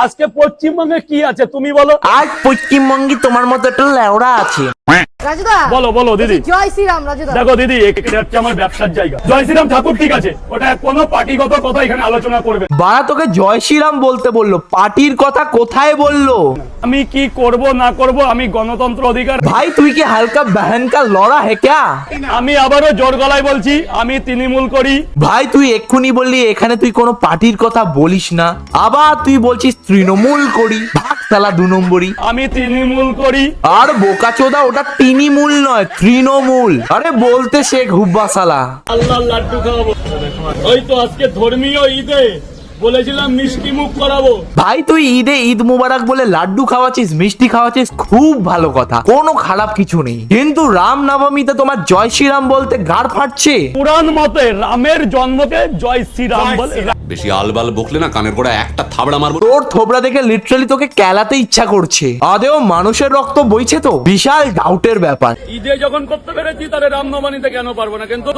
আজকে পশ্চিমবঙ্গে কি আছে তুমি বলো। আজ পশ্চিমবঙ্গে তোমার মতো একটা লেওড়া আছে। রাজুদা বলো বলো দিদি। জয় শ্রীরাম রাজুদা। দেখো দিদি, এটা হচ্ছে আমার ব্যবসার জায়গা। জয় শ্রীরাম ঠাকুর ঠিক আছে, ওটা কোনো পার্টিগত কথা এখানে আলোচনা করবে না। বাড়া তোকে জয় শ্রীরাম বলতে বললো, পার্টির কথা কোথায় বললো? আমি কি করব না করব, আমি গণতন্ত্র অধিকার। ভাই তুই কি হালকা বাহানকা লড়া হে ক্যা? আমি আবারও জোর গলায় বলছি, আমি তৃণমূল করি। ভাই তুই এক্ষুনি বললি এখানে তুই কোনো পার্টির কথা বলিস না, আবার তুই বলছিস তৃণমূল করি। ভাগ শালা 2 নম্বরই। আমি তৃণমূল করি। আর বোকাচোদা, ওটা তৃণমূল নয়, তৃণমূল। আরে বলতে শেখ হুব্বা শালা। আল্লাহ লাড্ডু খাওয়াবো। ওই তো আজকে ধর্মীয় ঈদে বলেছিলাম মিষ্টি মুখ করাবো। ভাই তুই ঈদে ঈদ মুবারক বলে লাড্ডু খাওয়াচ্ছিস, মিষ্টি খাওয়াচ্ছিস, খুব ভালো কথা, কোনো খারাপ কিছু নেই। কিন্তু রাম নবমীতে তোমার জয় শ্রীরাম বলতে গাড় ফাটছে। পুরাণ মতে রামের জন্মকে জয় শ্রীরাম বলে। বেশি আলবাল বকলে না কানের গোড়া একটা থাবড়া মারবো। তোর থোবড়া দেখে লিটারালি তোকে কেলাতে ইচ্ছা করছে। আদেও মানুষের রক্ত বইছে তো, বিশাল ডাউটের ব্যাপার। ঈদে যখন করতে পেরেছি তাহলে রামনবমীতে কেন পারবো না? কিন্তু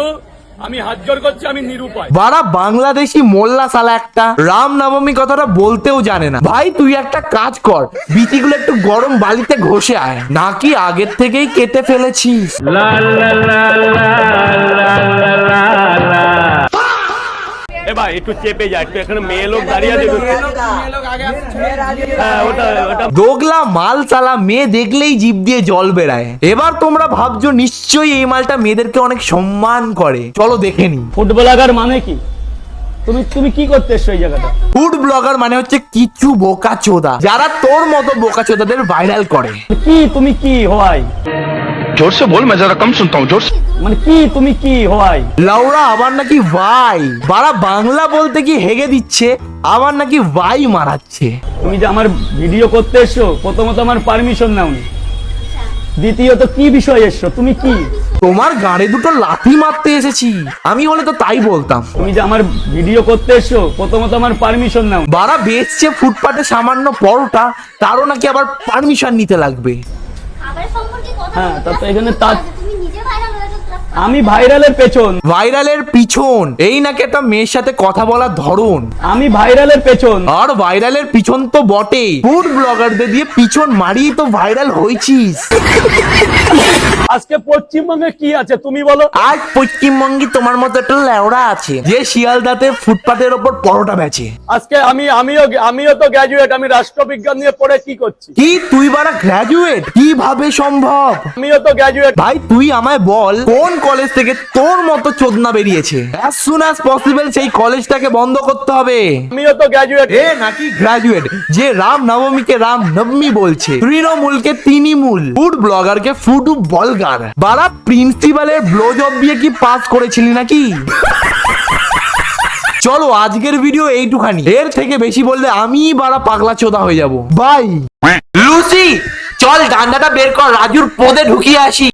আমি হাত জোর করছি, আমি নিরুপায়। বাড়া বাংলাদেশি মোল্লা সালা একটা, রাম নবমী কথাটা বলতেও জানে না। ভাই তুই একটা কাজ কর, বিচিগুলো একটু গরম বালিতে ঘষে আয়, নাকি আগের থেকেই কেটে ফেলেছিস? এ ভাই একটু চেপে যায়, একটু এখানে মেয়ে লোক দাঁড়িয়ে আছে। হ্যাঁ ওটা ওটা দোগলা মাল চালা, মেয়ে দেখলেই জিভ দিয়ে জল বেরায়। এবার তোমরা ভাবছো নিশ্চয়ই এই মালটা মেয়েদেরকে অনেক সম্মান করে, চলো দেখে নি। ফুড ব্লগার মানে কি? তুমি কি করতে এসছো এই জায়গাটা? ফুড ব্লগার মানে হচ্ছে কিছু বোকাচোদা যারা তোর মতো বোকাচোদাদের ভাইরাল করে। কি তুমি কি হয়? जोर से बोल, मैं जरा कम सुनता हूँ। जोर से মানে কি তুমি কি হয়? লাউরা আবার নাকি ভাই, বাড়া বাংলা বলতে কি হেগে দিচ্ছে, আবার নাকি ভাই মারাচ্ছে। তুমি যে আমার ভিডিও করতে এসছো, প্রথমত আমার পারমিশন নাওনি, দ্বিতীয়ত কি বিষয় এসছো, তুমি কি? তোমার গাড়ে দুটো লাথি মারতে এসেছি, আমি হলে তো তাই বলতাম। তুমি যে আমার ভিডিও করতে এসছো, প্রথমত আমার পারমিশন নাও। বাড়া বেচছে ফুটপাতে সামান্য পরোটা, তারও নাকি আবার পারমিশন নিতে লাগবে। হ্যাঁ তা তো এখানে আমি ভাইরালের পেছন। ভাইরালের পিছন এই নাকি একটা মেয়ের সাথে কথা বলার ধরন। আমি ভাইরালের পেছন। আর ভাইরালের পিছন তো বটে, ফুড ব্লগারদের দিয়ে পিছন মারিয়ে তো ভাইরাল হয়েছিস। আজকে পশ্চিমবঙ্গে কি আছে তুমি বলো। আজ পশ্চিমবঙ্গে তোমার মতো একটা লেওড়া আছে যে শিয়ালদাতে ফুটপাতের ওপর পরোটা বেচে। আজকে আমিও তো গ্র্যাজুয়েট, আমি রাষ্ট্রবিজ্ঞান নিয়ে পড়ে কি করছি। কি তুই বাড়া গ্র্যাজুয়েট? কিভাবে সম্ভব? আমিও তো গ্র্যাজুয়েট। ভাই তুই আমায় বল কোন কলেজ থেকে তোর মতো চোদনা বেরিয়েছে? as soon as possible সেই কলেজটাকে বন্ধ করতে হবে। আমিও তো গ্র্যাজুয়েট। এ নাকি গ্র্যাজুয়েট যে রাম নবমীকে রাম নবমী বলছে, তৃণমূলকে তৃণমূল, ফুড ব্লগারকে ফুড বলগার। বাড়া প্রিন্সিপালের ব্লো জব দিয়ে কি পাস করেছিলি নাকি? চলো আজকের ভিডিও এইটুখানি, এর থেকে বেশি বললে আমি বাড়া পাগলা চোদা হয়ে যাব। বাই। লুসি চল ডান্ডাটা বের কর, রাজুর পদে ঢুকিয়ে আসি।